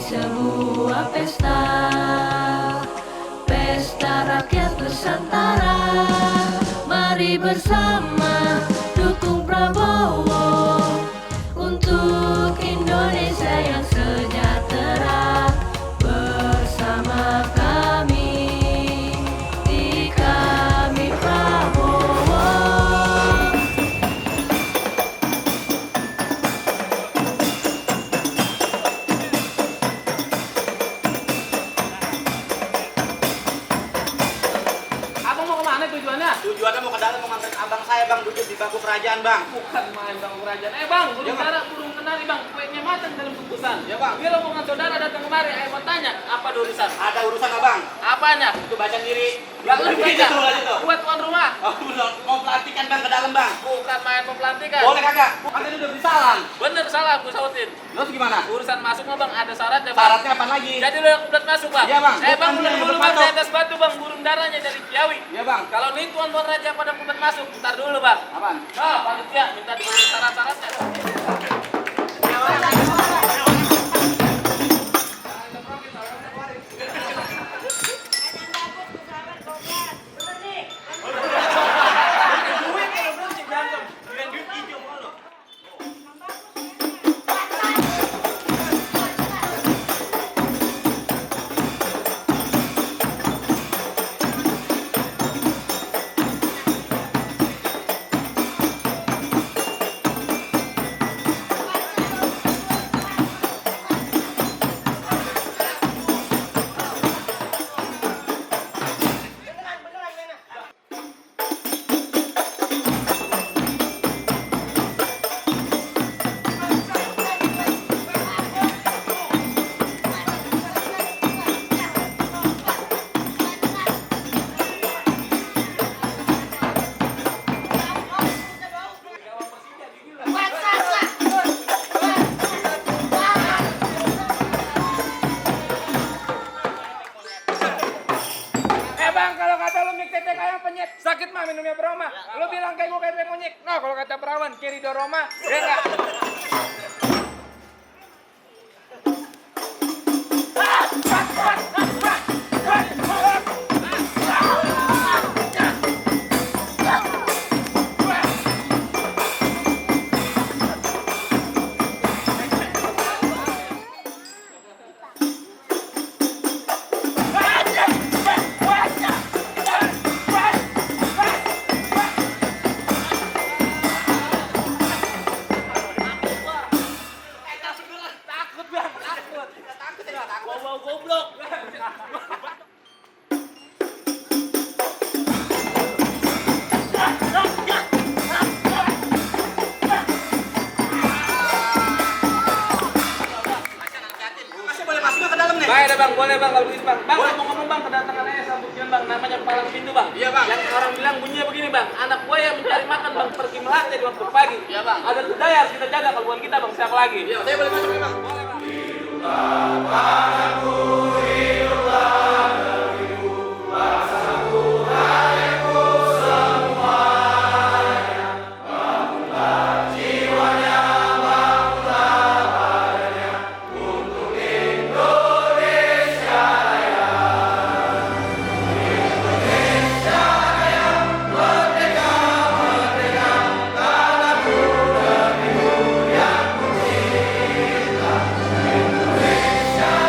sebuah pesta, pesta rakyat Nusantara. Mari bersama dukung Prabowo untuk Indonesia yang sejahtera. Bersama kami, di kami Prabowo. Abang mau kemana tujuannya? Tujuannya mau ke dalam mengantar abang saya bang duduk di bangku kerajaan bang. Bukan main bang kerajaan. Bang, burung dara, burung kenari bang, kuenya matang dalam bungkusan. Ya bang. Bila rombongan saudara datang kemari, mau tanya apa ada urusan? Ada urusan abang. Apanya? Itu baca diri. Gak lebih Itu itu. buat tuan rumah. Oh, mau pelantikan bang ke dalam bang. Bukan main pelantikan. Boleh kagak? Kan tadi udah beri salam. Bener salah, gue sautin. Terus gimana? Urusan masuk mah bang, ada syaratnya bang. Syaratnya apa lagi? Jadi lo yang udah masuk bang. Iya, bang. Bang Bukan udah dia dulu yang bang di masuk. atas batu bang, burung darahnya dari Ciawi. Iya bang. Kalau nih tuan raja pada kubat masuk, ntar dulu bang. Apaan? Nah, panitia minta diberi syarat-syaratnya. Bang, kalau kata lu mik tete kayak penyet, sakit mah minumnya Broma. Lu bilang kayak gue kayak monyet. Nah, kalau kata perawan, kiri doroma, ya enggak? Takut bang, takut. Takut ya, takut. Bawa goblok. Masih boleh masuk nggak ke dalam nih? Baik deh bang, boleh bang kalau begitu bang. Bang, mau ngomong bang kedatangan saya sambut jalan bang, namanya palang pintu bang. Iya, bang. Yang orang bilang bunyinya begini bang, anak buaya mencari makan bang, pergi melati di waktu pagi. Iya, bang. Ada budaya harus kita jaga, kalau bukan kita bang, siapa lagi? Iya, saya boleh masuk nih bang. Boleh bang. Indonesia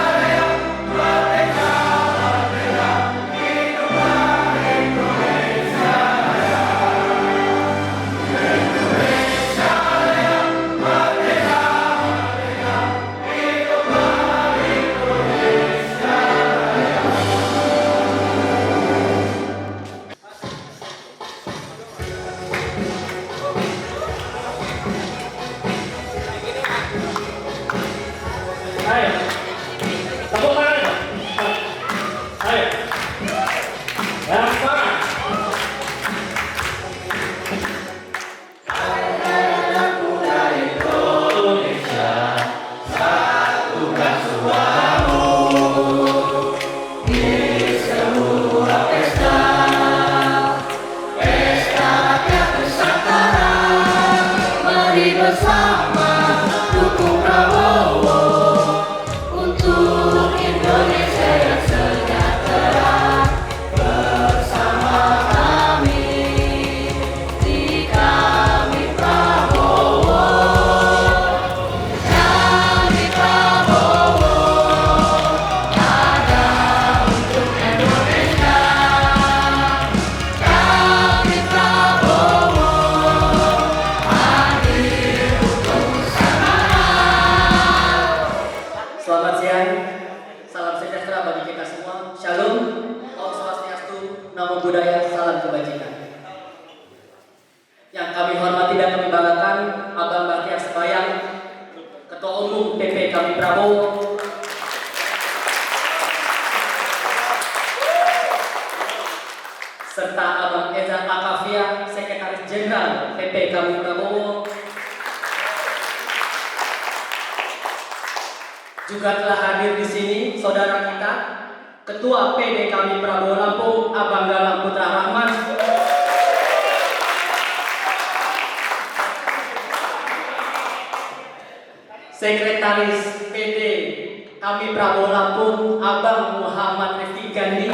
salam sejahtera bagi kita semua. Shalom, Om Swastiastu, Namo Buddhaya, salam kebajikan. Yang kami hormati dan kami banggakan Abang Bahtiar Sembayang, Ketua Umum PP kami Prabowo, serta Abang Eza Akavia, Sekretaris Jenderal PP kami Prabowo. Juga telah hadir di sini saudara kita, Ketua PD kami Prabowo Lampung, Abang Galang Putra Rahman. Sekretaris PD kami Prabowo Lampung, Abang Muhammad Rifki Gandhi.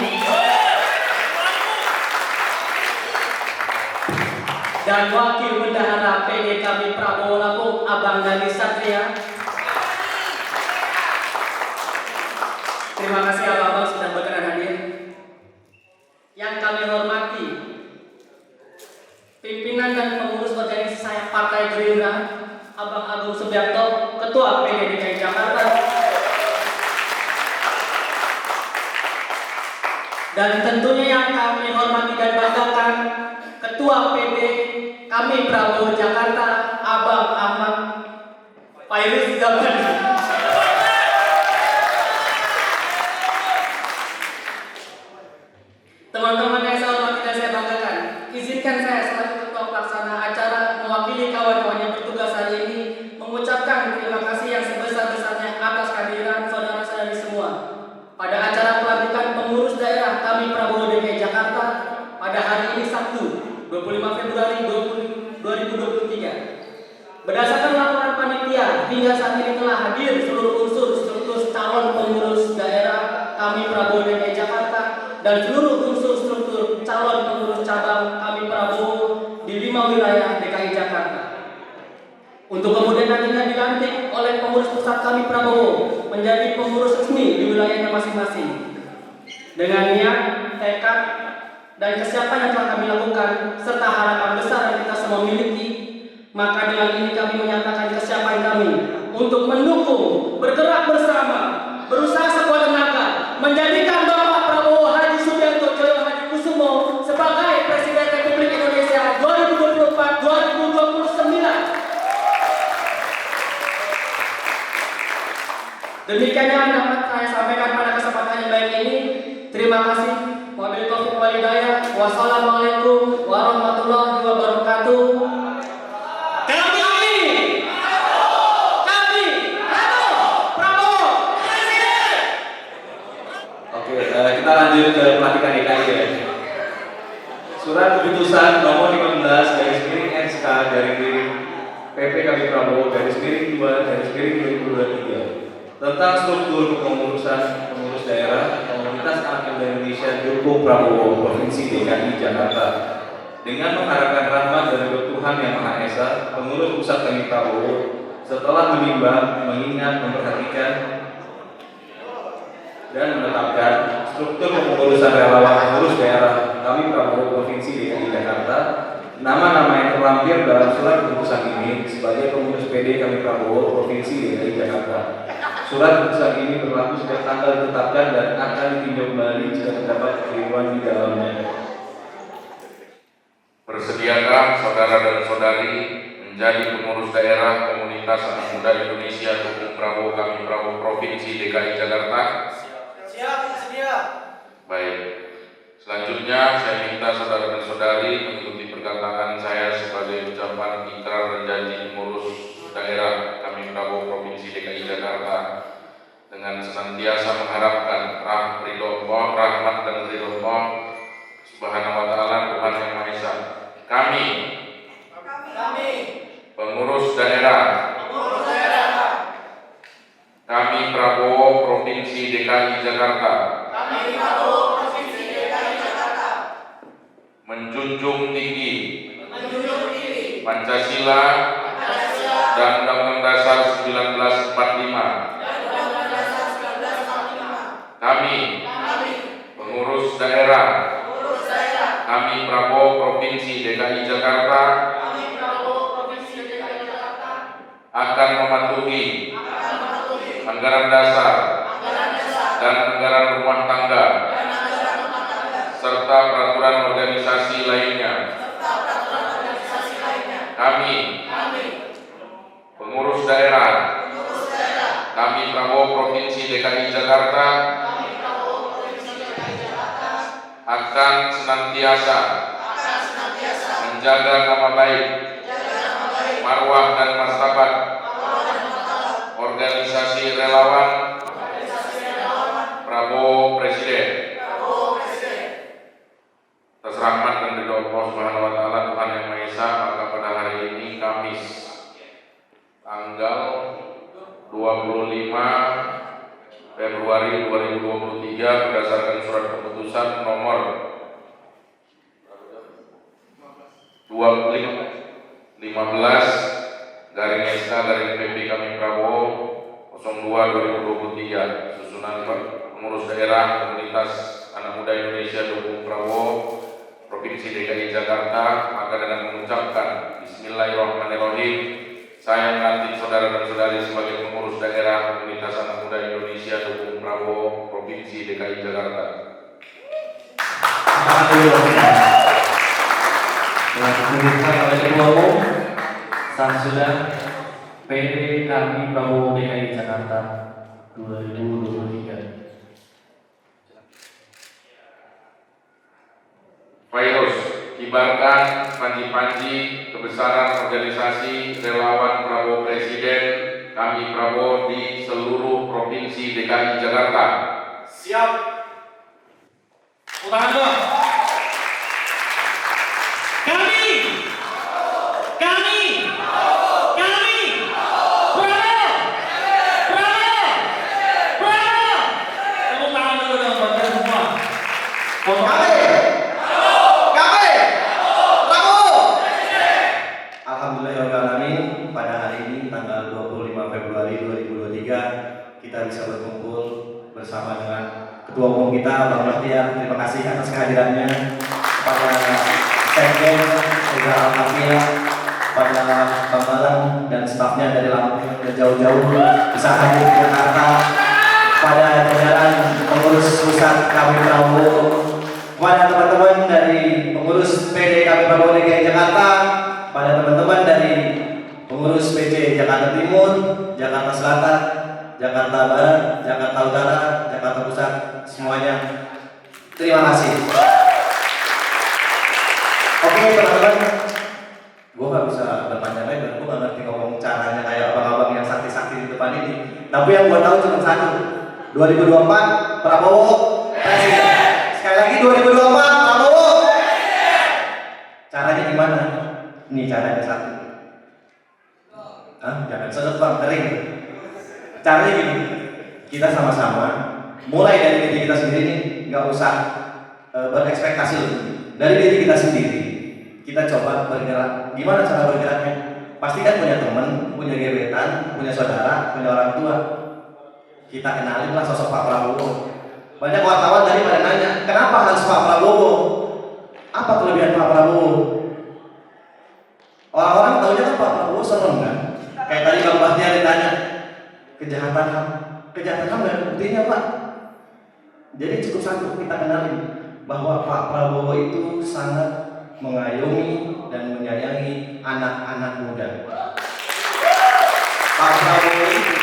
Dan Wakil Bendahara PD kami Prabowo Lampung, Abang Dani Satria. Terima kasih abang-abang sudah berkenan hadir. Yang kami hormati pimpinan dan pengurus organisasi saya Partai Gerindra, Abang Agung Subianto, Ketua PD DKI Jakarta. Dan tentunya yang kami hormati dan banggakan, Ketua PD kami Prabowo Jakarta, Abang Ahmad Fairuz Zamani. Teman-teman yang saya hormati dan saya banggakan, izinkan saya selaku Ketua Pelaksana acara mewakili kawan-kawan yang bertugas hari ini mengucapkan terima kasih yang sebesar-besarnya atas kehadiran saudara-saudari semua pada acara pelantikan pengurus daerah kami Prabowo DKI Jakarta pada hari ini Sabtu 25 Februari 2023. Berdasarkan laporan panitia, hingga saat ini telah hadir seluruh unsur struktur calon pengurus daerah kami Prabowo DKI Jakarta dan seluruh unsur struktur calon pengurus cabang kami Prabowo di 5 wilayah DKI Jakarta. Untuk kemudian nantinya dilantik oleh pengurus pusat kami Prabowo menjadi pengurus resmi di wilayahnya masing-masing. Dengan niat, tekad, dan kesiapan yang telah kami lakukan serta harapan besar yang kita semua miliki, maka dengan ini kami menyatakan kesiapan kami untuk mendukung, bergerak bersama, berusaha sekuat tenaga, menjadikan Bapak Prabowo Haji Subianto Joyo Hadikusumo sebagai Presiden Republik Indonesia 2024-2029. Demikian yang dapat saya sampaikan pada kesempatan yang baik ini. Terima kasih. Wabillahi taufiq wal hidayah. Wassalamualaikum warahmatullahi wabarakatuh. Kita lanjut ke pelantikan DKI ya. Surat keputusan nomor 15 /SK PP kami Prabowo /2 2023 tentang struktur kepengurusan pengurus daerah komunitas anak muda Indonesia dukung Prabowo Provinsi DKI Jakarta. Dengan mengharapkan rahmat dari Tuhan Yang Maha Esa, pengurus pusat kami Prabowo setelah menimbang, mengingat, memperhatikan dan menetapkan struktur kepengurusan relawan pengurus daerah kami Prabowo Provinsi DKI Jakarta. Nama-nama yang terlampir dalam surat keputusan ini sebagai pengurus PD kami Prabowo Provinsi DKI Jakarta. Surat keputusan ini berlaku sejak tanggal ditetapkan dan akan ditinjau kembali jika terdapat kekeliruan di dalamnya. Bersediakah saudara dan saudari menjadi pengurus daerah komunitas anak muda Indonesia dukung Prabowo kami Prabowo Provinsi DKI Jakarta? Siap, sedia. Baik. Selanjutnya saya minta saudara dan saudari mengikuti perkataan saya sebagai ucapan ikrar dan janji pengurus daerah kami Prabowo Provinsi DKI Jakarta dengan senantiasa mengharapkan rahmat dan ridho Allah Subhanahu wa taala Tuhan Yang Maha Esa. Kami pengurus daerah kami Prabowo Provinsi DKI Jakarta menjunjung tinggi Pancasila dan Undang-Undang Dasar 1945. Kami pengurus daerah kami Prabowo Provinsi DKI Jakarta akan mematuhi anggaran dasar peraturan organisasi lainnya. Kami, pengurus daerah, kami Prabowo Provinsi DKI Jakarta, akan senantiasa menjaga nama baik, marwah dan martabat organisasi relawan Prabowo Presiden. Atas rahmat dan ridho Allah Subhanahu wa taala Tuhan Yang Maha Esa, maka pada hari ini Kamis tanggal 25 Februari 2023 berdasarkan surat keputusan nomor 15/SK/PP kami Prabowo 02/2023 susunan pengurus daerah komunitas anak muda Indonesia dukung Prabowo Provinsi DKI Jakarta, maka dengan mengucapkan Bismillahirrahmanirrahim, saya melantik saudara dan saudari sebagai pengurus daerah komunitas anak muda Indonesia dukung Prabowo Provinsi DKI Jakarta. Telah diputuskan oleh Ketua Umum Samsudah PD kami Prabowo DKI Jakarta 2023. Virus, kibarkan panji-panji kebesaran organisasi relawan Prabowo Presiden kami Prabowo di seluruh provinsi DKI Jakarta. Siap. Ulangan dong. Kami Prabowo, tepuk tangan dulu dong buat kalian semua. Alhamdulillahirrahmanirrahim, pada hari ini tanggal 25 Februari 2023 kita bisa berkumpul bersama dengan Ketua Umum kita Bang Bahtiar. Terima kasih atas kehadirannya, kepada Sekjen Saudara Al-Mafia, kepada Bang Balang dan stafnya dari Lampung dan jauh-jauh bisa hadir di Jakarta, pada jajaran pengurus pusat kami Prabowo, kepada teman-teman dari pengurus PD kami Prabowo DKI Jakarta, pada teman-teman dari pengurus PC Jakarta Timur, Jakarta Selatan, Jakarta Barat, Jakarta Utara, Jakarta Pusat, semuanya terima kasih. Oke teman-teman, gue gak bisa berpanjang lebar, gue gak ngerti ngomong caranya kayak abang-abang yang sakti-sakti di depan ini. Tapi yang gue tahu cuma satu, 2024 Prabowo Presiden. Sekali lagi 2024 Prabowo. Caranya gimana? Ini caranya satu. Jangan sedot bang, kering. Caranya gini, kita sama-sama mulai dari diri kita sendiri nih, nggak usah berekspektasi lebih. Dari diri kita sendiri, kita coba bergerak. Gimana cara bergeraknya? Pasti kan punya teman, punya gebetan, punya saudara, punya orang tua. Kita kenalinlah sosok Pak Prabowo. Banyak wartawan tadi pada nanya, kenapa harus Pak Prabowo? Apa kelebihan Pak Prabowo? Orang-orang tahunya kan Pak Prabowo serem kan? Kayak tadi Bang Bahtiar ditanya, kejahatan HAM nggak ada buktinya Pak. Jadi cukup satu kita kenalin bahwa Pak Prabowo itu sangat mengayomi dan menyayangi anak-anak muda. Pak Prabowo itu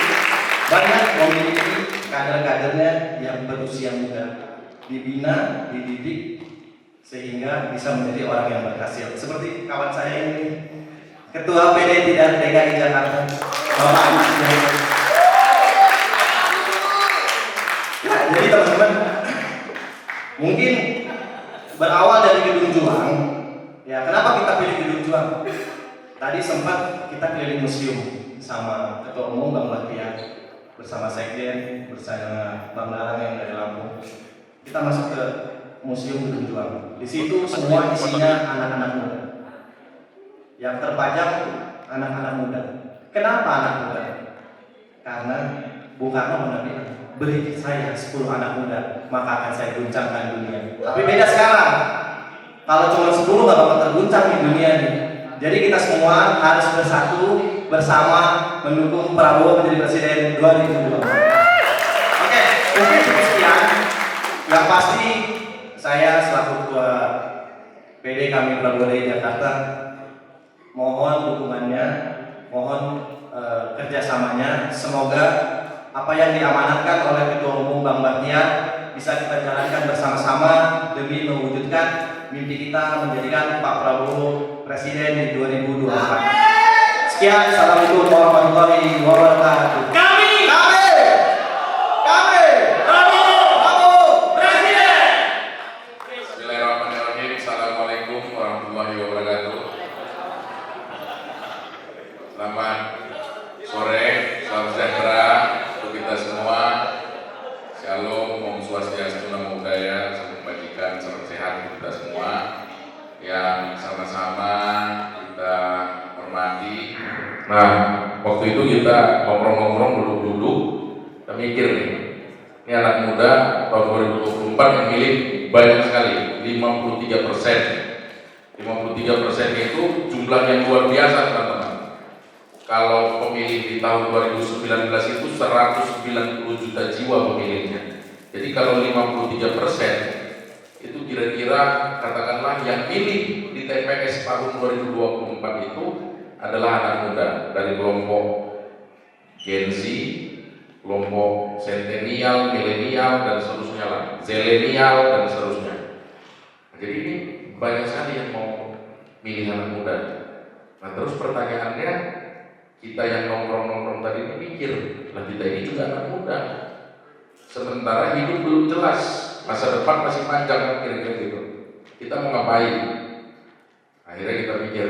banyak memiliki kader-kadernya yang berusia muda, dibina, dididik sehingga bisa menjadi orang yang berhasil. Seperti kawan saya ini, Ketua PD DKI Jakarta, Bapak Ahmad Zahid. Ya, jadi teman-teman, mungkin berawal dari Gedung Juang. Ya, kenapa kita pilih Gedung Juang? Tadi sempat kita keliling museum sama Ketua Umum Bang Bahtiar, bersama Sekjen, bersama Bang Larang yang dari Lampung. Kita masuk ke Museum Gedung Juang. Di situ semua isinya anak-anak muda. Yang terpajang anak-anak muda. Kenapa anak muda? Karena Bung Karno pernah bilang, beri saya 10 anak muda, maka akan saya guncangkan dunia. Tapi beda sekarang. Kalau cuma 10 nggak bakal terguncang di dunia ini. Jadi kita semua harus bersatu bersama mendukung Prabowo menjadi Presiden 2024. Oke, mungkin cukup sekian. Yang pasti saya selaku Ketua PD kami Prabowo DKI Jakarta mohon dukungannya, mohon kerjasamanya. Semoga apa yang diamanatkan oleh Ketua Umum Bang Bahtiar bisa kita jalankan bersama-sama demi mewujudkan mimpi kita menjadikan Pak Prabowo Presiden di 2024. Sekian, assalamualaikum warahmatullahi wabarakatuh. Kami Prabowo Presiden. Bismillahirrahmanirrahim. Assalamualaikum warahmatullahi wabarakatuh. Selamat sore, salam sejahtera untuk kita semua. Shalom, Om Swastiastu, Namo Buddhaya, Salam Kebajikan, salam sehat untuk kita semua yang sama-sama kita hormati. Nah, waktu itu kita ngobrol-ngobrol, duduk-duduk, kita mikir nih, ini anak muda tahun 2024 yang milih banyak sekali, 53%. 53% itu jumlah yang luar biasa, teman-teman. Kalau pemilih di tahun 2019 itu 190 juta jiwa pemilihnya. Jadi kalau 53% itu kira-kira katakanlah yang milih di TPS tahun 2024 itu adalah anak muda dari kelompok Gen Z, kelompok Centennial, Milenial dan seterusnya lah, Zilenial dan seterusnya. Jadi ini banyak sekali yang mau milih anak muda. Nah terus pertanyaannya, kita yang nongkrong-nongkrong tadi ini mikir, nah kita ini juga anak muda, sementara hidup belum jelas, masa depan masih panjang kan kira-kira gitu. Kita mau ngapain? Akhirnya kita mikir,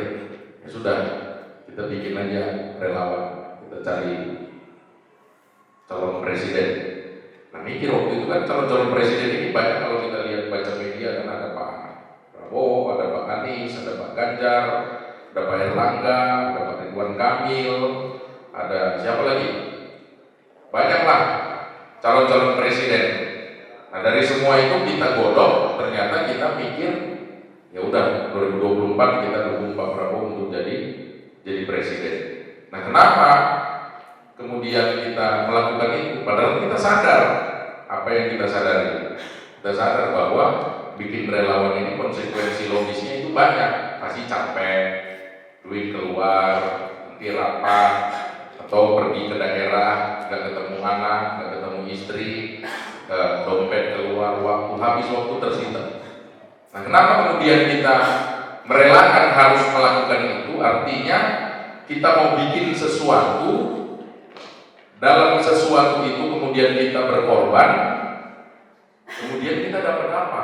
ya sudah, kita bikin aja relawan, kita cari calon presiden. Nah mikir waktu itu kan calon-calon presiden ini banyak, kalau kita lihat baca media kan ada Pak Prabowo, ada Pak Anies, ada Pak Ganjar, ada Pak Erlangga, ada Pak Ridwan Kamil, ada siapa lagi? Banyaklah calon-calon presiden. Nah dari semua itu kita godok, ternyata kita mikir, ya udah 2024 kita dukung Pak Prabowo untuk jadi presiden. Nah kenapa kemudian kita melakukan itu? Padahal kita sadar apa yang kita sadari. Kita sadar bahwa bikin relawan ini konsekuensi logisnya itu banyak, pasti capek, duit keluar, nanti rapat, atau pergi ke daerah, nggak ketemu anak, nggak ketemu istri, dompet keluar, habis waktu tersita. Nah kenapa kemudian kita merelakan harus melakukan itu? Artinya kita mau bikin sesuatu, dalam sesuatu itu kemudian kita berkorban, kemudian kita dapat apa?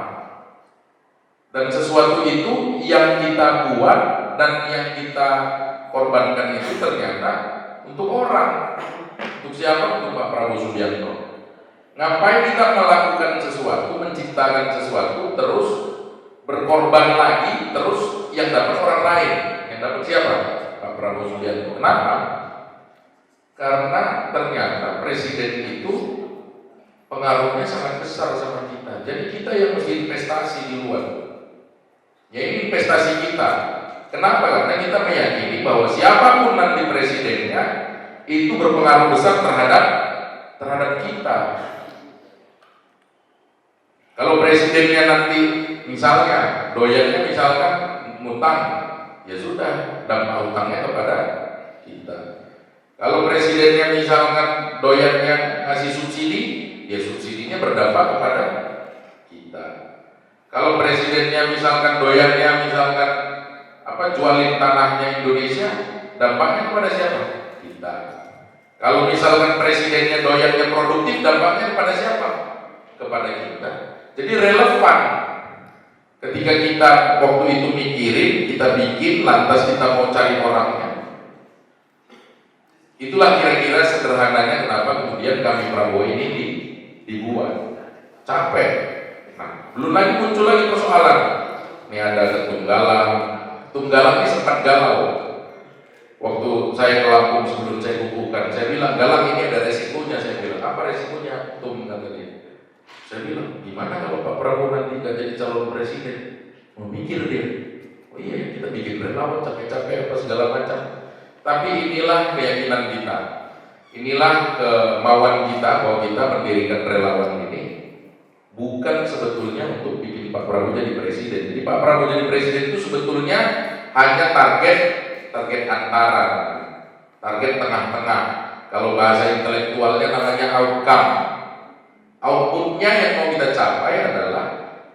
Dan sesuatu itu yang kita buat dan yang kita korbankan itu ternyata untuk orang. Untuk siapa? Untuk Pak Prabowo Subianto. Ngapain kita melakukan sesuatu, menciptakan sesuatu, terus berkorban lagi, terus yang dapat orang lain. Yang dapat siapa? Pak Prabowo Subianto. Kenapa? Karena ternyata presiden itu pengaruhnya sangat besar sama kita. Jadi kita yang mesti investasi di luar. Ya ini investasi kita. Kenapa? Karena kita meyakini bahwa siapapun nanti presidennya itu berpengaruh besar terhadap kita. Kalau presidennya nanti misalnya doyannya misalkan ngutang, ya sudah, dampak utangnya kepada kita. Kalau presidennya misalkan doyannya ngasih subsidi, ya subsidinya berdampak kepada kita. Kalau presidennya misalkan doyannya misalkan jualin tanahnya Indonesia, dampaknya kepada siapa? Kita. Kalau misalkan presidennya doyannya produktif, dampaknya kepada siapa? Kepada kita. Jadi relevan. Ketika kita waktu itu mikirin, kita bikin, lantas kita mau cari orangnya. Itulah kira-kira sederhananya kenapa kemudian kami Prabowo ini dibuat. Capek. Nah, belum lagi muncul lagi persoalan. Ini ada ketunggalan. Tunggalan ini sempat galau. Waktu saya ke Lampung sebelum saya kukuhkan, saya bilang Galang ini ada resikonya. Saya bilang apa resikonya? Kata dia. Saya bilang gimana kalau Pak Prabowo nanti nggak jadi calon presiden? Memikir dia. Oh iya kita bikin relawan capek-capek apa segala macam. Tapi inilah keyakinan kita. Inilah kemauan kita bahwa kita mendirikan relawan ini bukan sebetulnya untuk bikin Pak Prabowo jadi presiden. Jadi Pak Prabowo jadi presiden itu sebetulnya hanya target antara, target tengah-tengah. Kalau bahasa intelektualnya namanya outcome. Outputnya yang mau kita capai adalah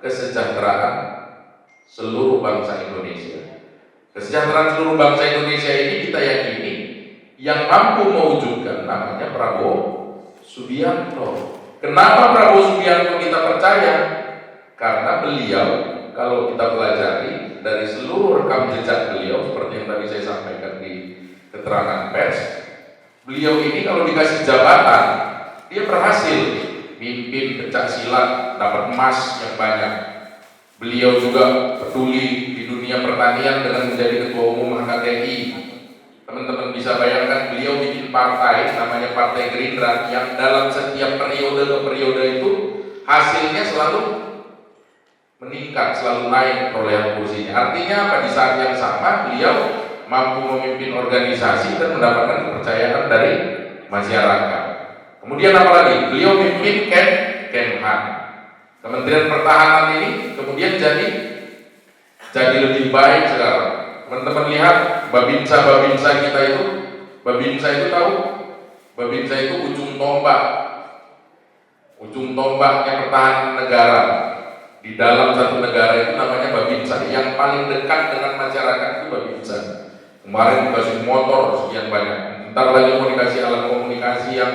kesejahteraan seluruh bangsa Indonesia. Kesejahteraan seluruh bangsa Indonesia ini kita yakini yang mampu mewujudkan namanya Prabowo Subianto. Kenapa Prabowo Subianto kita percaya? Karena beliau, kalau kita pelajari dari seluruh rekam jejak beliau, seperti yang tadi saya sampaikan di keterangan pers, beliau ini kalau dikasih jabatan, dia berhasil mimpin pencak silat, dapat emas yang banyak. Beliau juga peduli di dunia pertanian dengan menjadi ketua umum HKTI. Teman-teman bisa bayangkan beliau bikin partai namanya Partai Gerindra yang dalam setiap periode ke periode itu hasilnya selalu meningkat, selalu naik perolehan kursinya. Artinya apa? Di saat yang sama beliau mampu memimpin organisasi dan mendapatkan kepercayaan dari masyarakat. Kemudian apalagi? Beliau memimpin Kemhan. Kementerian Pertahanan ini kemudian jadi lebih baik sekarang. Teman-teman lihat Babinsa kita itu, Babinsa itu tahu? Babinsa itu ujung tombaknya pertahanan negara. Di dalam satu negara itu namanya Babinsa. Yang paling dekat dengan masyarakat itu Babinsa. Kemarin dikasih motor sekian banyak. Ntar lagi mau dikasih alat komunikasi yang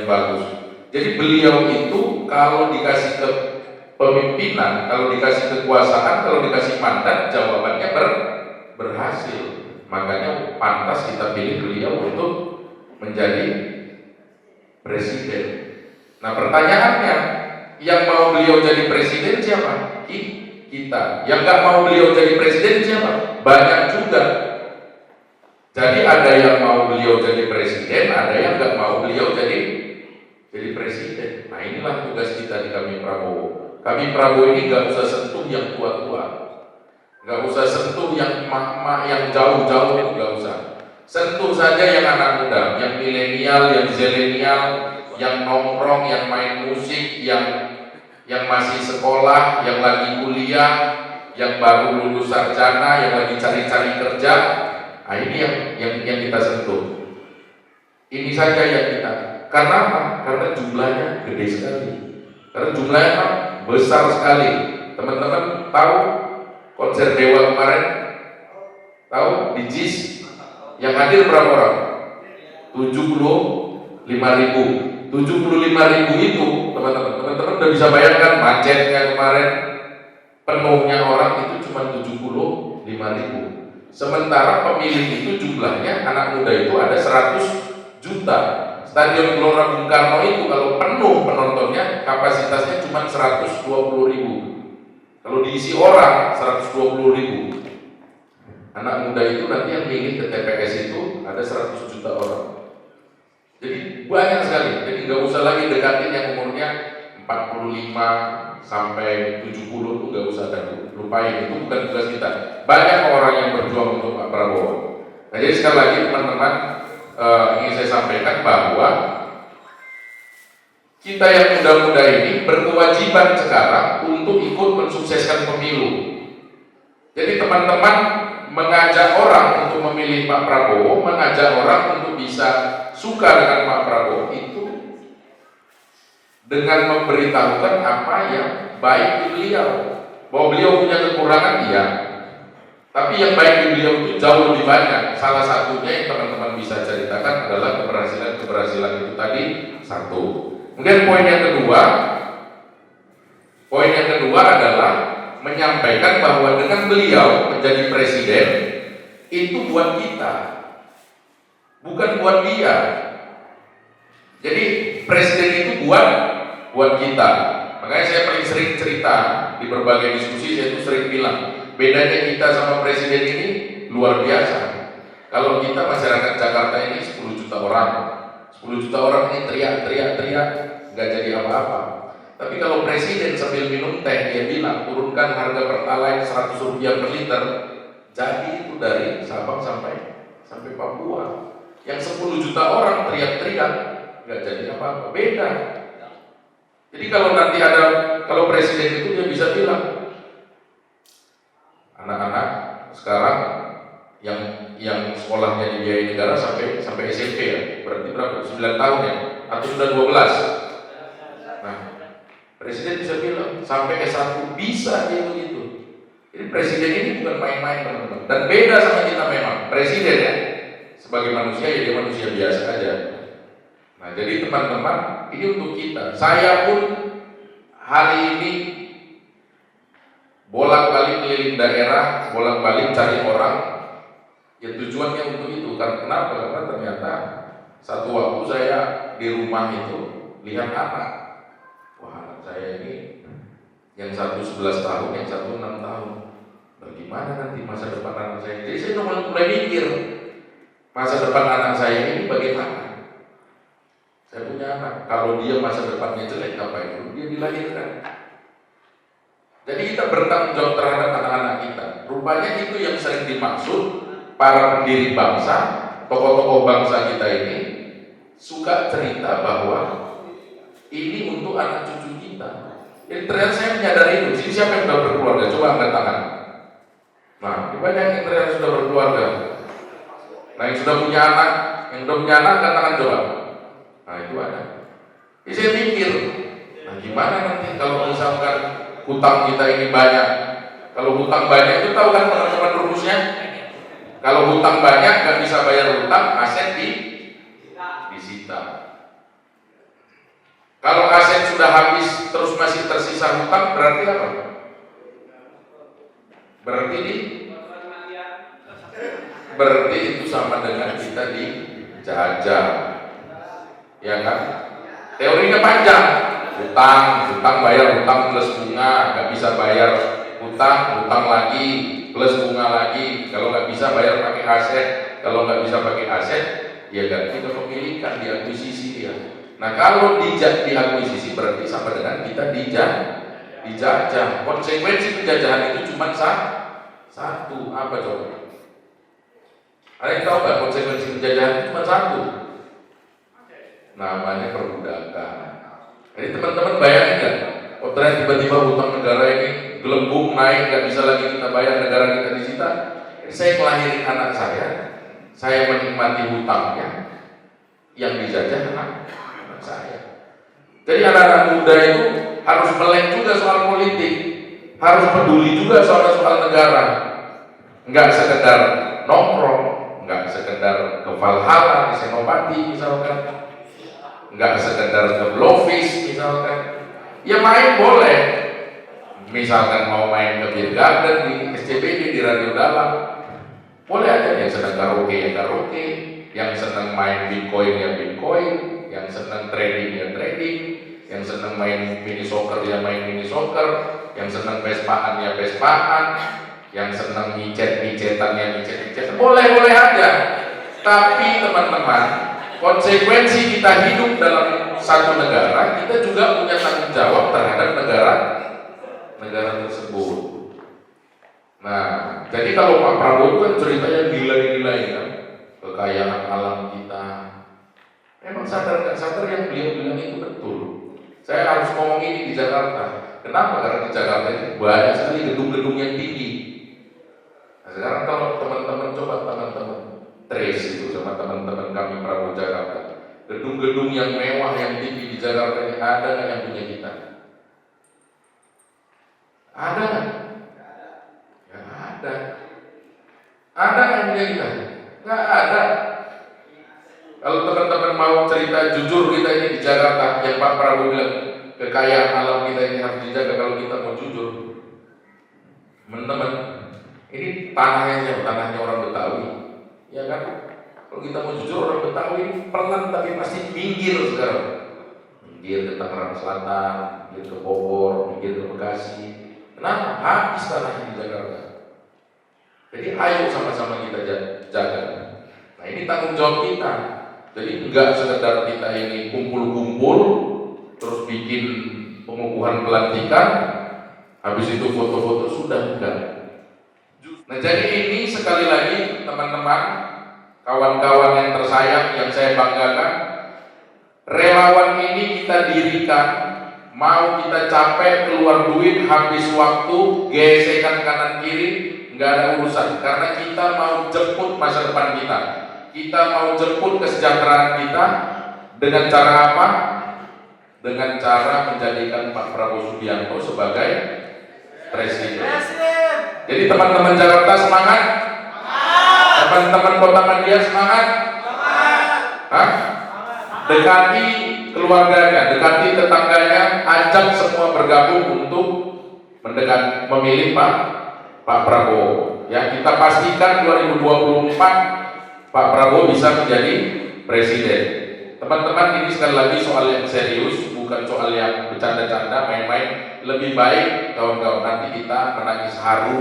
bagus. Jadi beliau itu kalau dikasih kepemimpinan, kalau dikasih kekuasaan, kalau dikasih mandat, jawabannya berhasil. Makanya pantas kita pilih beliau untuk menjadi presiden. Nah pertanyaannya, yang mau beliau jadi presiden siapa? Kita. Yang nggak mau beliau jadi presiden siapa? Banyak juga. Jadi ada yang mau beliau jadi presiden, ada yang nggak mau beliau jadi presiden. Nah inilah tugas kita di Kami Prabowo. Kami Prabowo ini nggak usah sentuh yang tua-tua, nggak usah sentuh yang emak-emak yang jauh-jauh, nggak usah. Sentuh saja yang anak muda, yang milenial, yang zilenial, yang nongkrong, yang main musik, yang masih sekolah, yang lagi kuliah, yang baru lulus sarjana, yang lagi cari-cari kerja. Nah ini yang kita sentuh. Ini saja yang kita. Karena apa? Karena jumlahnya gede sekali. Karena jumlahnya besar sekali. Teman-teman tahu konser Dewa kemarin? Tahu? Di JIS yang hadir berapa orang? 75.000. 75.000 itu teman-teman udah bisa bayangkan macetnya kemarin, penuhnya orang itu cuma 75.000. Sementara pemilih itu jumlahnya anak muda itu ada 100 juta. Stadion Gelora Bung Karno itu kalau penuh penontonnya kapasitasnya cuma 120.000. Kalau diisi orang 120.000. Anak muda itu nanti yang milih ke TPS itu ada 100 juta orang. Jadi banyak sekali. Jadi nggak usah lagi dekatin yang umurnya 45 sampai 70 itu nggak usah lupain, itu bukan tugas kita. Banyak orang yang berjuang untuk Pak Prabowo. Nah jadi sekali lagi teman-teman ingin saya sampaikan bahwa kita yang muda-muda ini berkewajiban sekarang untuk ikut mensukseskan pemilu. Jadi teman-teman mengajak orang untuk memilih Pak Prabowo, mengajak orang untuk bisa suka dengan Pak Prabowo itu dengan memberitahukan apa yang baik di beliau. Bahwa beliau punya kekurangan, iya. Tapi yang baik di beliau itu jauh lebih banyak. Salah satunya yang teman-teman bisa ceritakan adalah keberhasilan itu tadi, satu. Kemudian poin yang kedua adalah menyampaikan bahwa dengan beliau menjadi presiden itu buat kita, bukan buat dia. Jadi presiden itu buat kita. Makanya saya paling sering cerita di berbagai diskusi, saya itu sering bilang bedanya kita sama presiden ini luar biasa. Kalau kita masyarakat Jakarta ini 10 juta orang, 10 juta orang ini teriak, nggak jadi apa-apa. Tapi kalau presiden sambil minum teh dia bilang turunkan harga Pertalite 100 rupiah per liter, jadi itu dari Sabang sampai Papua. Yang 10 juta orang teriak-teriak nggak jadi apa-apa, beda. Jadi kalau nanti ada kalau presiden itu dia bisa bilang, anak-anak sekarang yang sekolahnya dibiayai negara sampai SMP ya, berarti berapa? 9 tahun ya, atau sudah 12. Nah, presiden bisa bilang sampai S1 bisa gitu. Jadi presiden ini bukan main-main teman-teman. Dan beda sama kita memang. Presiden ya, sebagai manusia ya dia manusia biasa aja. Nah, jadi teman-teman, ini untuk kita. Saya pun hari ini bolak-balik keliling daerah, bolak-balik cari orang. Ya tujuannya untuk itu. Kenapa? Karena ternyata satu waktu saya di rumah itu lihat anak. Wah, anak saya ini yang satu 11 tahun, yang satu 6 tahun. Bagaimana nanti masa depan anak saya? Jadi saya mulai mikir masa depan anak saya ini bagaimana? Saya punya anak, kalau dia masa depannya jelek apa itu? Dia dilahirkan. Jadi kita bertanggung jawab terhadap anak-anak kita. Rupanya itu yang sering dimaksud para pendiri bangsa, tokoh-tokoh bangsa kita ini suka cerita bahwa ini untuk anak cucu kita. Jadi ternyata saya menyadari itu. Sini siapa yang sudah berkeluarga? Coba angkat tangan. Nah, banyak yang ternyata sudah berkeluarga. Nah, yang sudah punya anak, angkat tangan coba. Nah, itu ada. Jadi saya pikir, nah gimana nanti kalau misalkan hutang kita ini banyak? Kalau hutang banyak itu tahu kan teman-teman rumusnya? Kalau hutang banyak nggak bisa bayar hutang, aset disita. Kalau aset sudah habis terus masih tersisa hutang, berarti apa? Berarti itu sama dengan kita dijajah, ya kan? Teorinya panjang. Hutang bayar hutang plus bunga, nggak bisa bayar hutang lagi plus bunga lagi. Kalau nggak bisa bayar pakai aset, kalau nggak bisa pakai aset, ya ganti kepemilikan, diakuisisi dia. Nah, kalau diakuisisi berarti sama dengan kita dijajah. Konsekuensi penjajahan itu cuma satu. Apa coba? Ada yang tahu nggak konsekuensi penjajahan itu cuma satu? Namanya perbudakan. Jadi teman-teman bayangin nggak? Oh, ternyata tiba-tiba hutang negara ini gelembung naik, nggak bisa lagi kita bayar, negara kita disita. Saya melahirin anak saya menikmati hutangnya, yang dijajah anak saya. Jadi anak-anak muda itu harus melek juga soal politik, harus peduli juga soal negara. Nggak sekedar nongkrong, nggak sekedar ke Valhalla di Senopati misalkan, nggak sekedar ke Blowfish misalkan. Ya main boleh, misalkan mau main ke Beer Garden di SCBD di Radio Dalam, boleh aja. Yang senang karaoke ya karaoke, yang senang main Bitcoin ya Bitcoin, yang senang trading ya trading, yang senang main mini soccer ya main mini soccer, yang senang Vespaan ya Vespaan, yang senang micet-micetan ya micet-micetan, boleh aja. Tapi teman-teman, konsekuensi kita hidup dalam satu negara, kita juga punya tanggung jawab terhadap negara tersebut. Nah, jadi kalau Pak Prabowo itu kan ceritanya gila-gila kan, kekayaan alam kita. Memang sadar nggak sadar yang beliau bilang itu betul. Saya harus ngomong ini di Jakarta. Kenapa? Karena di Jakarta ini banyak sekali gedung-gedung yang tinggi. Nah, sekarang kalau teman-teman trace itu sama teman-teman kami Prabowo Jakarta, gedung-gedung yang mewah yang tinggi di Jakarta ini ada nggak yang punya kita? Ada nggak? Ya ada. Ada yang punya kita? Nggak ada. Kalau teman-teman mau cerita jujur kita ini di Jakarta, yang Pak Prabowo bilang kekayaan alam kita ini harus dijaga. Kalau kita mau jujur, teman-teman, ini tanahnya orang Betawi, ya kan? Kalau kita mau jujur, orang Betawi ini pelan tapi pasti minggir sekarang. Minggir ke Tangerang Selatan, minggir ke Bogor, minggir ke Bekasi. Kenapa? Habis tanahnya di Jakarta. Jadi ayo sama-sama kita jaga. Nah, ini tanggung jawab kita. Jadi enggak sekedar kita ini kumpul-kumpul terus bikin pengukuhan pelantikan, habis itu foto-foto sudah enggak. Nah, jadi ini sekali lagi teman-teman, kawan-kawan yang tersayang yang saya banggakan, relawan ini kita dirikan mau kita capek, keluar duit, habis waktu, gesekan kanan kiri, nggak ada urusan. Karena kita mau jemput masa depan kita. Kita mau jemput kesejahteraan kita dengan cara apa? Dengan cara menjadikan Pak Prabowo Subianto sebagai presiden. Jadi teman-teman Jakarta semangat? Teman-teman Kota Madia semangat? Hah? Dekati keluarganya, dekati tetangganya, ajak semua bergabung untuk memilih Pak Prabowo. Ya, kita pastikan 2024 Pak Prabowo bisa menjadi presiden. Teman-teman, ini sekali lagi soal yang serius, bukan soal yang bercanda-canda, main-main. Lebih baik kawan-kawan nanti kita menangis haru,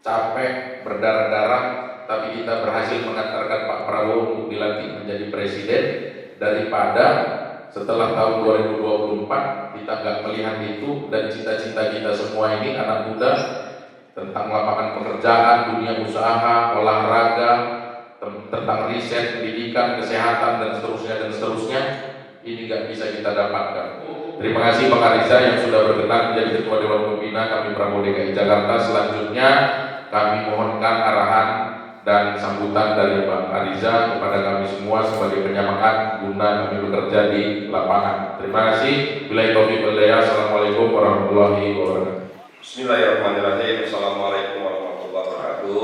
capek, berdarah-darah, tapi kita berhasil mengantarkan Pak Prabowo untuk dilantik menjadi presiden, daripada setelah tahun 2024 kita nggak melihat itu dan cita-cita kita semua ini anak muda tentang lapangan pekerjaan, dunia usaha, olahraga, tentang riset, pendidikan, kesehatan dan seterusnya ini nggak bisa kita dapatkan. Terima kasih Bang Ariza yang sudah berkenan menjadi Ketua Dewan Pembina kami Prabowo DKI Jakarta. Selanjutnya kami mohonkan arahan dan sambutan dari Bang Ariza kepada kami semua sebagai penyemangat guna kami bekerja di lapangan. Terima kasih. Billahi taufiq wal hidayah. Assalamualaikum warahmatullahi wabarakatuh. Bismillahirrahmanirrahim. Assalamualaikum warahmatullahi wabarakatuh.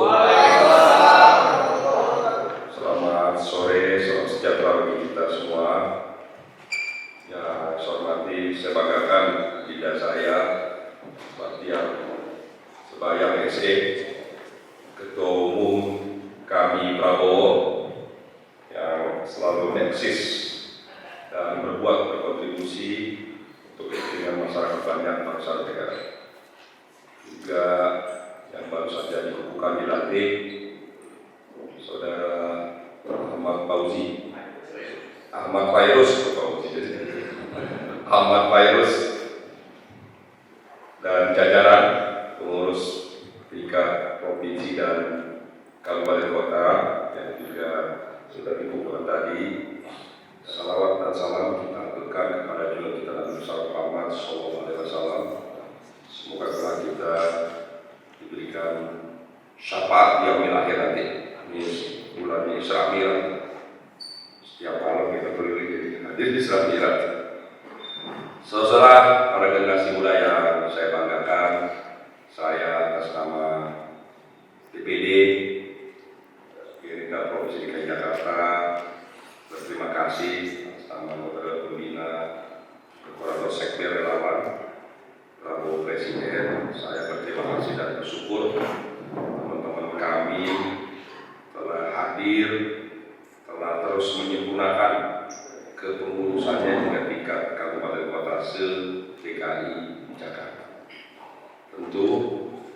Selamat sore, salam sejahtera bagi kita semua. Ya, saya hormati, saya banggakan lidah saya seperti yang sebayang SE, Ketua Umum kami Prabowo yang selalu eksis dan berkontribusi untuk kepentingan masyarakat banyak bangsa dan negara. Juga yang baru saja dikukuhkan dilantik Saudara Ahmad Fairuz dan jajaran pengurus tingkat provinsi dan kabupaten kota yang juga sudah dikukuhkan tadi. Salawat dan salam kita aturkan kepada junjungan kita Nabi Muhammad SAW. Semoga telah kita diberikan syafaat di yaumil akhir nanti. Ini bulan Isra Mi'raj. Setiap malam kita keliling jadi hadir di Isra Mi'raj. Saudara, para generasi muda yang saya banggakan, saya atas nama DPD Gerindra Provinsi DKI Jakarta berterima kasih atas nama Ketua Pembina Koordinator Sekber Relawan Prabowo Presiden. Saya berterima kasih dan bersyukur teman-teman kami telah hadir, telah terus menyempurnakan kepengurusannya hingga tingkat kabupaten kota se-DKI Jakarta. Tentu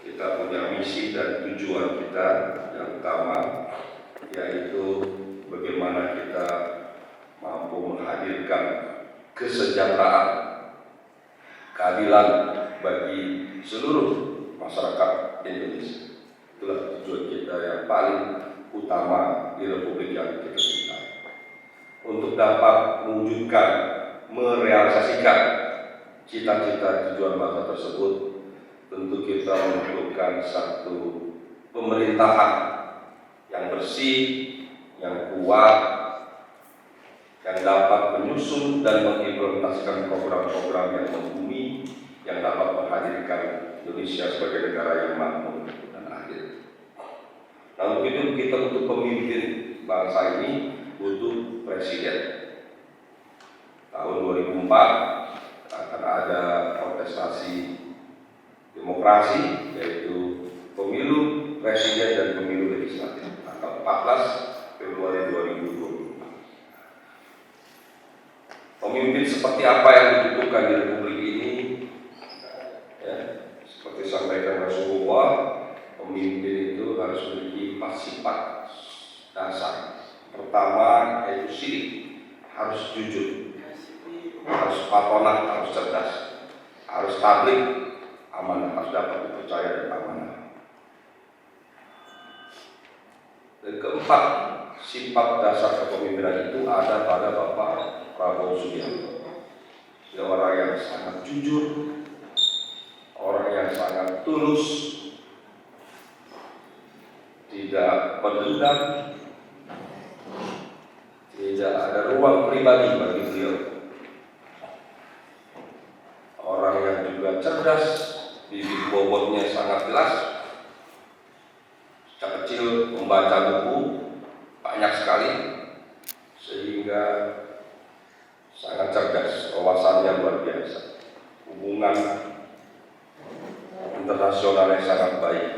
kita punya misi dan tujuan kita yang utama, yaitu bagaimana kita mampu menghadirkan kesejahteraan, keadilan bagi seluruh masyarakat Indonesia. Itulah tujuan kita yang paling utama di Republik yang kita cintai. Untuk dapat mewujudkan, merealisasikan cita-cita tujuan bangsa tersebut, tentu kita membutuhkan satu pemerintahan yang bersih, yang kuat, yang dapat menyusun dan mengimplementasikan program-program yang membumi, yang dapat menghadirkan Indonesia sebagai negara yang makmur dan adil. Nah, untuk itu kita untuk pemimpin bangsa ini butuh presiden. Tahun 2004 akan ada kontestasi demokrasi, yaitu pemilu presiden dan pemilu legislatif tanggal 14 Februari 2024. Pemimpin seperti apa yang dibutuhkan di Republik ini? Ya, seperti sampaikan Rasulullah, pemimpin itu harus memiliki 4 sifat dasar. Pertama yaitu syirik, harus jujur, harus patonah, harus cerdas, harus tablik, amanah, harus dapat dipercaya dan amanah. Dan keempat, sifat dasar kepemimpinan itu ada pada Bapak Prabowo Subianto. Dia orang yang sangat jujur, orang yang sangat tulus, tidak pendendam, tidak ada ruang pribadi bagi beliau. Orang yang juga cerdas, bibit bobotnya sangat jelas. Sejak kecil membaca buku banyak sekali, sehingga sangat cerdas, wawasannya luar biasa. Hubungan internasionalnya sangat baik.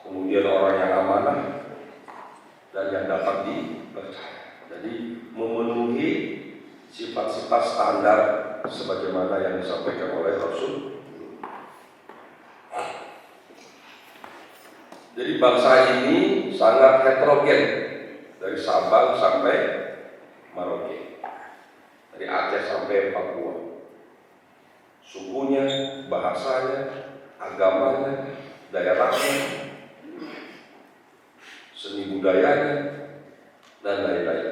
Kemudian orang yang amanah dan yang dapat dipercaya. Jadi memenuhi sifat-sifat standar sebagaimana yang disampaikan oleh Rasul. Jadi bangsa ini sangat heterogen dari Sabang sampai Merauke, dari Aceh sampai Papua. Sukunya, bahasanya, agamanya, daerahnya, seni budayanya, dan lain-lain.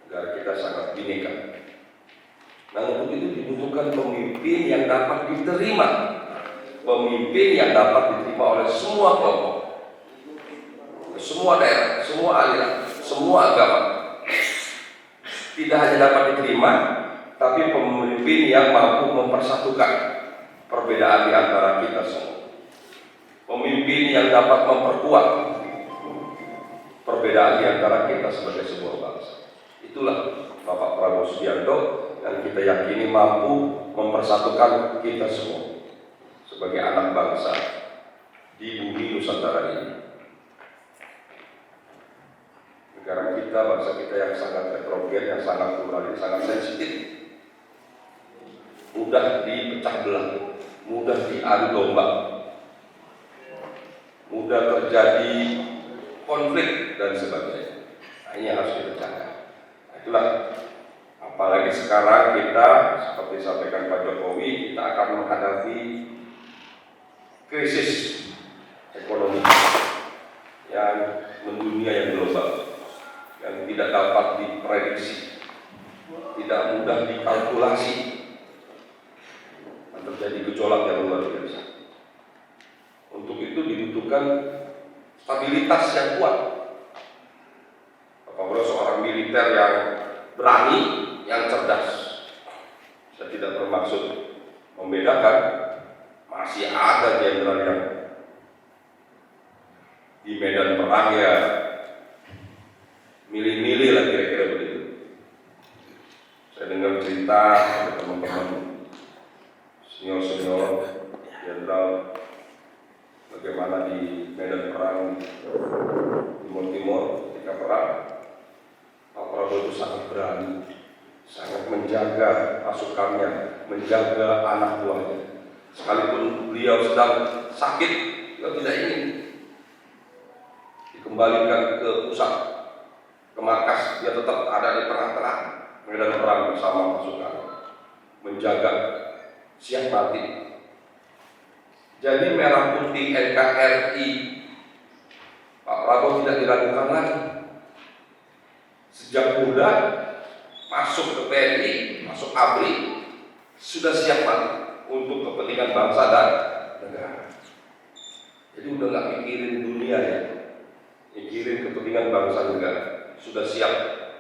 Negara kita sangat bineka. Nah, untuk itu dibutuhkan pemimpin yang dapat diterima, pemimpin yang dapat diterima oleh semua kelompok, semua daerah, semua aliran, semua agama. Tidak hanya dapat diterima, tapi pemimpin yang mampu mempersatukan perbedaan di antara kita semua. Pemimpin yang dapat memperkuat perbedaan di antara kita sebagai sebuah bangsa. Itulah Bapak Prabowo Subianto yang kita yakini mampu mempersatukan kita semua sebagai anak bangsa di bumi Nusantara ini. Negara kita, bangsa kita yang sangat heterogen, yang sangat pluralis, sangat sensitif, mudah dipecah belah, mudah diadu domba, mudah terjadi konflik dan sebagainya. Nah, ini harus dipecahkan. Itulah, apalagi sekarang kita, seperti disampaikan Pak Jokowi, kita akan menghadapi krisis ekonomi yang mendunia, yang global, yang tidak dapat diprediksi, tidak mudah dikalkulasi, dan terjadi gejolak yang luar biasa. Untuk itu dibutuhkan stabilitas yang kuat. Apabila seorang militer yang berani, yang cerdas. Saya tidak bermaksud membedakan, masih ada jenderal yang di medan perang ya milih-milih lah, kira-kira begitu. Saya dengar cerita dari teman-teman senior-senior jenderal bagaimana di medan perang Timur ketika perang, Pak Prabowo itu sangat berani, sangat menjaga pasukannya, menjaga anak buahnya. Sekalipun beliau sedang sakit, beliau tidak ingin dikembalikan ke pusat, ke markas. Dia tetap ada di tengah-tengah medan perang bersama pasukan, menjaga siap mati. Jadi merah putih NKRI Pak Prabowo tidak diragukan lagi. Sejak muda masuk ke TNI, masuk ABRI, sudah siap mati untuk kepentingan bangsa dan negara. Jadi udah nggak mikirin dunia ya, mikirin kepentingan bangsa negara. Sudah siap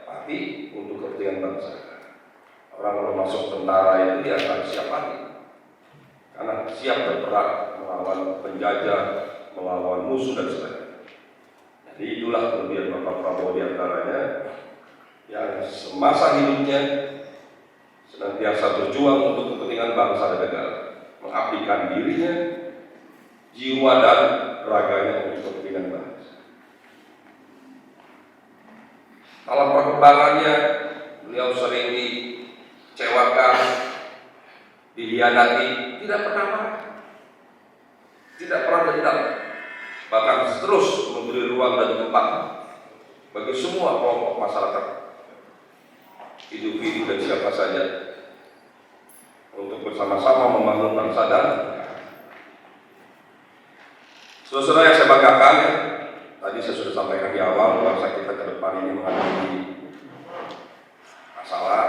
mati untuk kepentingan bangsa negara. Orang kalau masuk tentara itu dia akan siap mati, karena siap berperang melawan penjajah, melawan musuh dan sebagainya. Jadi itulah kelebihan Bapak Prabowo diantaranya, yang semasa hidupnya senantiasa berjuang untuk kepentingan bangsa dan negara, mengabdikan dirinya, jiwa dan raganya untuk kepentingan bangsa. Dalam perkembangannya, beliau sering dikecewakan, dihianati, tidak pernah marah, tidak pernah dendam, bahkan terus memberi ruang dan tempat bagi semua kelompok masyarakat, individu dan siapa saja, untuk bersama-sama membangun bangsa dan saudara yang saya banggakan, tadi saya sudah sampaikan di awal, bangsa kita ke depan ini menghadapi salah.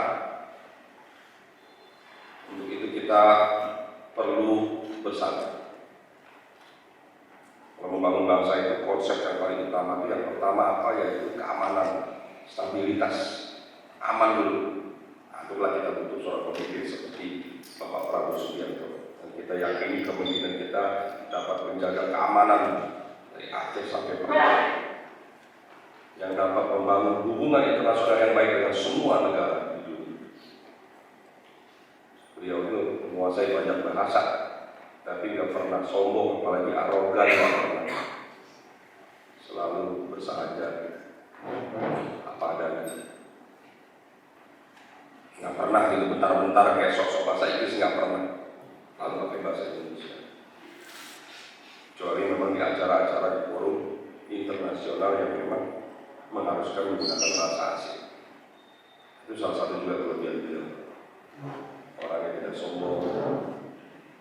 Untuk itu kita perlu bersatu. Kalau membangun bangsa itu konsep yang paling utama itu yang pertama apa, yaitu keamanan, stabilitas, aman dulu. Itulah kita butuh seorang pemimpin seperti Bapak Prabowo Subianto. Dan kita yakini kepemimpinan kita dapat menjaga keamanan dari Aceh sampai Papua, yang dapat membangun hubungan internasional yang baik dengan semua negara di dunia. Beliau itu menguasai banyak bahasa, tapi nggak pernah sombong, apalagi arogan, nggak pernah. Selalu bersahaja apa adanya. Nggak pernah gitu bentar-bentar kayak sok-sok bahasa Inggris, nggak pernah. Lalu pakai bahasa Indonesia. Kecuali memang di acara-acara di forum internasional yang memang mengharuskan menggunakan bahasa asing. Itu salah satu juga kelebihan beliau. Orang yang tidak sombong.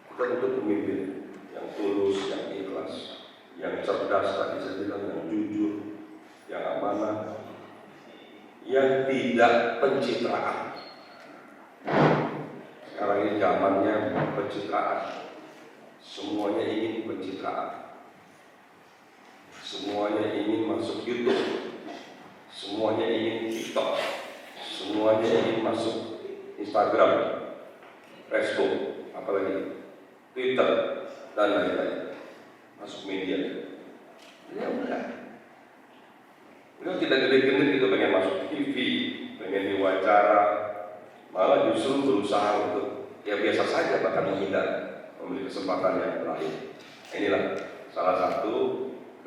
Kita butuh pemimpin yang tulus, yang ikhlas, yang cerdas, tadi saya bilang, yang jujur, yang amanah, yang tidak pencitraan. Sekarang ini zamannya pencitraan. Semuanya ingin pencitraan. Semuanya ingin masuk YouTube. Semuanya ingin TikTok. Semuanya ingin masuk Instagram, Facebook, apalagi Twitter, dan lain-lain. Masuk media. Ya udah. Beliau tidak gede-gede gitu pengen masuk TV, pengen diwawancara, malah justru berusaha untuk ya biasa saja, bahkan menghindar, memberi kesempatan yang terakhir. Inilah salah satu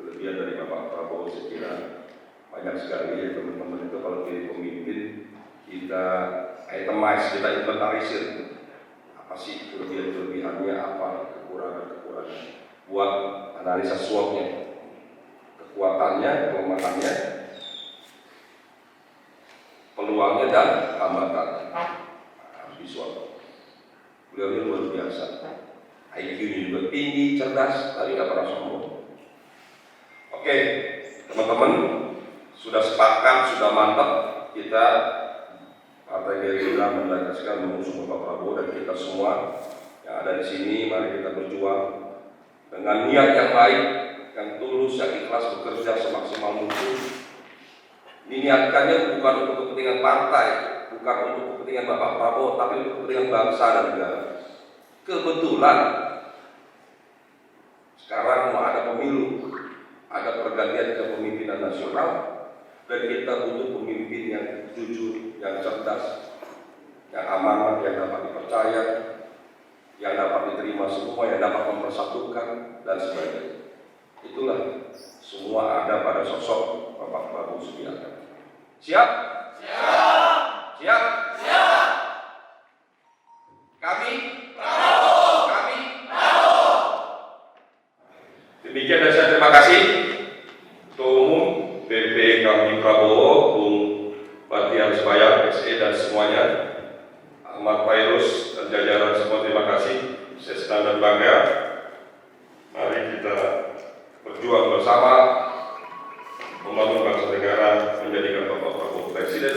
kelebihan dari Bapak Prabowo. Saya kira banyak sekali ya teman-teman itu kalau pilih pemimpin kita itemize, kita inventarisir apa sih kelebihan-kelebihannya, apa kekurangan-kekurangannya, buat analisa SWOT-nya, kekuatannya, kelemahannya, peluangnya dan hambatannya. Visual. Beliau ini luar biasa. IQ-nya juga tinggi, cerdas, tapi nggak pernah sombong. Oke, teman-teman, sudah sepakat, sudah mantap kita Partai Gerindra mendeklarasikan mengusung Bapak Prabowo, dan kita semua yang ada di sini, mari kita berjuang dengan niat yang baik, yang tulus, yang ikhlas, bekerja semaksimal mungkin. Diniatkannya bukan untuk kepentingan partai, bukan untuk kepentingan Bapak Prabowo, tapi untuk kepentingan bangsa dan negara. Kebetulan sekarang mau ada pemilu, ada pergantian kepemimpinan nasional, dan kita butuh pemimpin yang jujur, yang cerdas, yang amanah, yang dapat dipercaya, yang dapat diterima semua, yang dapat mempersatukan, dan sebagainya. Itulah semua ada pada sosok Bapak Prabowo Subianto. Siap? Siap! Siap? Siap! Kami Prabowo! Kami Prabowo! Demikian dan saya terima kasih Ketua Umum PP kami Prabowo, Bung Batiar Sebayang, SE dan semuanya, Ahmad Fairuz dan jajaran semua, terima kasih. Saya senang dan bangga. Mari kita berjuang bersama membangun bangsa negara, menjadikan Bapak Prabowo Presiden